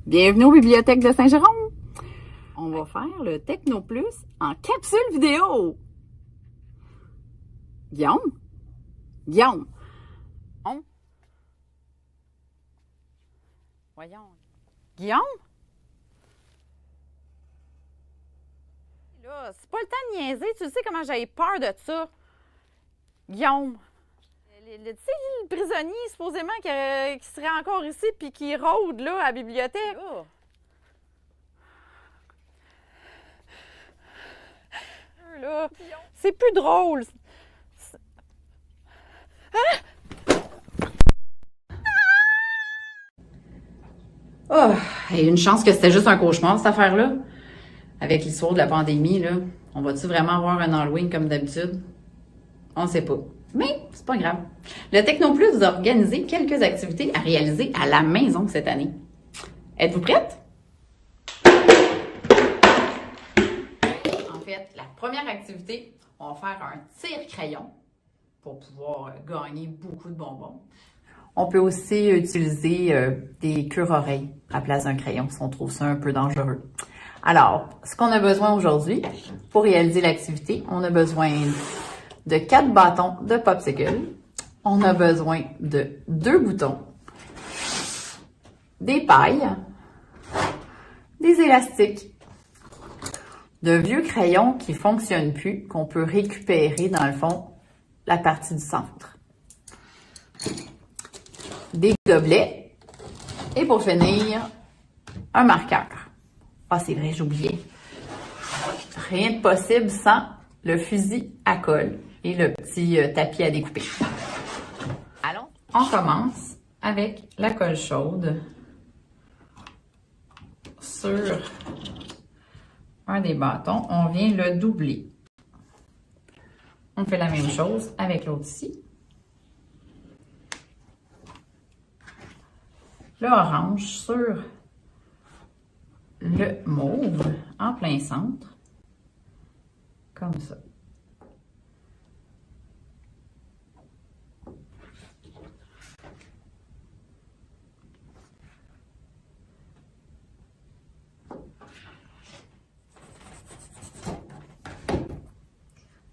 Bienvenue aux bibliothèques de Saint-Jérôme. On va faire le Technoplus en capsule vidéo. Guillaume? Guillaume? Voyons. Guillaume? Là, c'est pas le temps de niaiser. Tu sais comment j'ai peur de ça. Guillaume. Tu sais, le prisonnier, supposément, qui serait encore ici puis qui rôde, là, à la bibliothèque. Oh. Là, c'est plus drôle. Hein? Oh, et une chance que c'était juste un cauchemar, cette affaire-là. Avec l'histoire de la pandémie, là, on va-tu vraiment avoir un Halloween comme d'habitude? On ne sait pas. Mais c'est pas grave. Le Technoplus vous a organisé quelques activités à réaliser à la maison cette année. Êtes-vous prête? En fait, la première activité, on va faire un tire-crayon pour pouvoir gagner beaucoup de bonbons. On peut aussi utiliser des cure-oreilles à la place d'un crayon si on trouve ça un peu dangereux. Alors, ce qu'on a besoin aujourd'hui pour réaliser l'activité, on a besoin de 4 bâtons de popsicle. On a besoin de 2 boutons, des pailles, des élastiques, de vieux crayons qui ne fonctionnent plus, qu'on peut récupérer dans le fond, la partie du centre, des gobelets et pour finir, un marqueur. Ah, c'est vrai, j'oubliais. Rien de possible sans le fusil à colle et le petit tapis à découper. Allons, on commence avec la colle chaude sur un des bâtons. On vient le doubler. On fait la même chose avec l'autre ici. Le orange sur le mauve en plein centre, comme ça.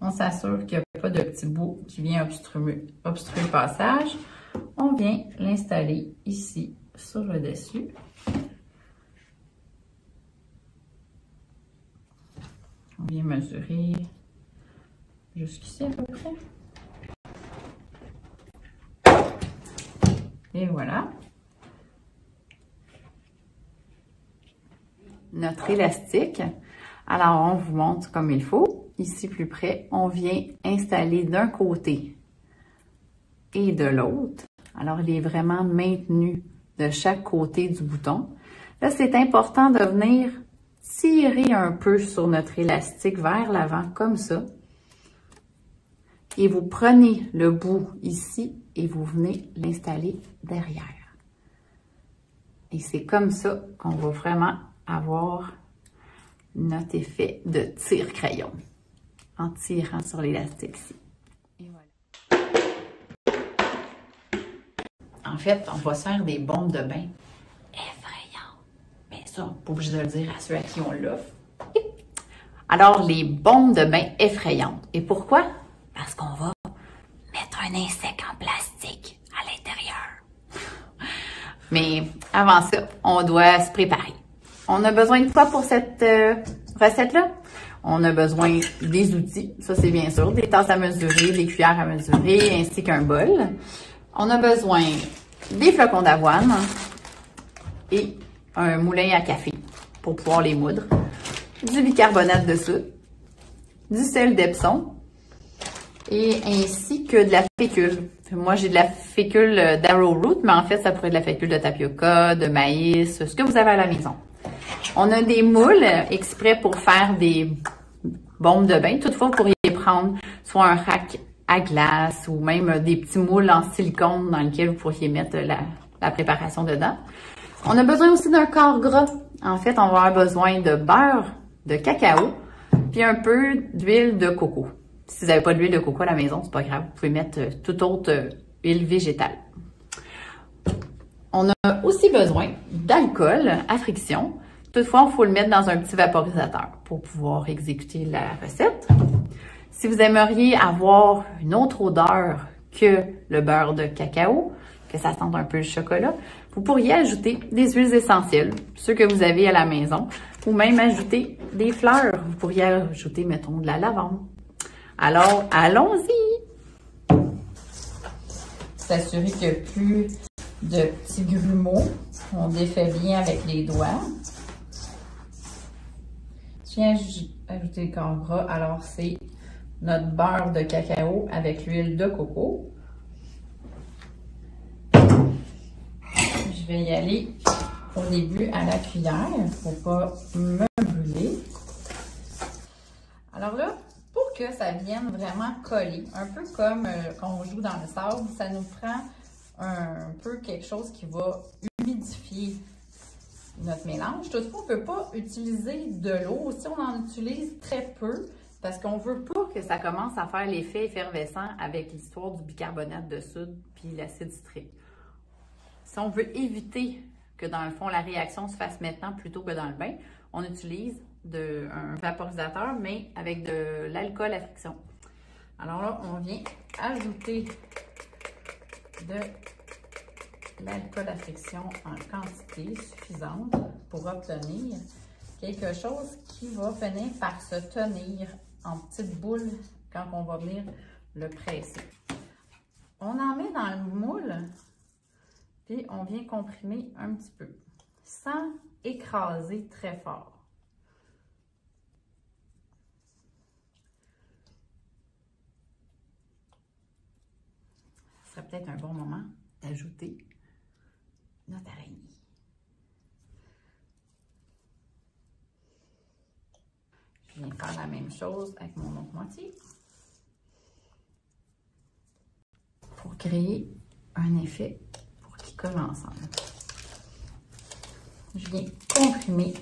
On s'assure qu'il n'y a pas de petit bout qui vient obstruer le passage. On vient l'installer ici sur le dessus. On vient mesurer jusqu'ici à peu près. Et voilà. Notre élastique. Alors, on vous montre comme il faut. Ici, plus près, on vient installer d'un côté et de l'autre. Alors, il est vraiment maintenu de chaque côté du bouton. Là, c'est important de venir tirer un peu sur notre élastique vers l'avant, comme ça. Et vous prenez le bout ici et vous venez l'installer derrière. Et c'est comme ça qu'on va vraiment avoir notre effet de tire-crayon en tirant sur l'élastique ici. Et voilà. En fait, on va se faire des bombes de bain effrayantes. Mais ça, on n'est pas obligé de le dire à ceux à qui on l'offre. Alors, les bombes de bain effrayantes. Et pourquoi? Parce qu'on va mettre un insecte en plastique à l'intérieur. Mais avant ça, on doit se préparer. On a besoin de quoi pour cette recette-là? On a besoin des outils, ça c'est bien sûr, des tasses à mesurer, des cuillères à mesurer, ainsi qu'un bol. On a besoin des flocons d'avoine et un moulin à café pour pouvoir les moudre, du bicarbonate de soude, du sel d'Epsom et ainsi que de la fécule. Moi, j'ai de la fécule d'arrowroot, mais en fait, ça pourrait être de la fécule de tapioca, de maïs, ce que vous avez à la maison. On a des moules exprès pour faire des bombes de bain. Toutefois, vous pourriez prendre soit un rack à glace ou même des petits moules en silicone dans lesquels vous pourriez mettre la préparation dedans. On a besoin aussi d'un corps gras. En fait, on va avoir besoin de beurre, de cacao, puis un peu d'huile de coco. Si vous n'avez pas d'huile de coco à la maison, c'est pas grave. Vous pouvez mettre toute autre huile végétale. On a aussi besoin d'alcool à friction. Toutefois, il faut le mettre dans un petit vaporisateur pour pouvoir exécuter la recette. Si vous aimeriez avoir une autre odeur que le beurre de cacao, que ça sente un peu le chocolat, vous pourriez ajouter des huiles essentielles, ceux que vous avez à la maison, ou même ajouter des fleurs. Vous pourriez ajouter, mettons, de la lavande. Alors, allons-y! S'assurer qu'il n'y a plus de petits grumeaux. On défait bien avec les doigts. Je viens ajouter le corps gras. Alors, c'est notre beurre de cacao avec l'huile de coco. Je vais y aller au début à la cuillère pour ne pas me brûler. Alors là, pour que ça vienne vraiment coller, un peu comme quand on joue dans le sable, ça nous prend un peu quelque chose qui va humidifier notre mélange. Toutefois, on ne peut pas utiliser de l'eau. Si on en utilise très peu, parce qu'on ne veut pas que ça commence à faire l'effet effervescent avec l'histoire du bicarbonate de soude puis l'acide citrique. Si on veut éviter que dans le fond, la réaction se fasse maintenant plutôt que dans le bain, on utilise un vaporisateur, mais avec de l'alcool à friction. Alors là, on vient ajouter de l'alcool à friction en quantité suffisante pour obtenir quelque chose qui va finir par se tenir en petites boules quand on va venir le presser. On en met dans le moule, puis on vient comprimer un petit peu, sans écraser très fort. Ce serait peut-être un bon moment d'ajouter notre araignée. Je viens faire la même chose avec mon autre moitié pour créer un effet pour qu'ils collent ensemble. Je viens comprimer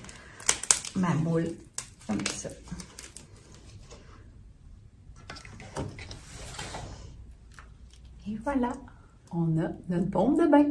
ma boule comme ça. Et voilà, on a notre bombe de bain.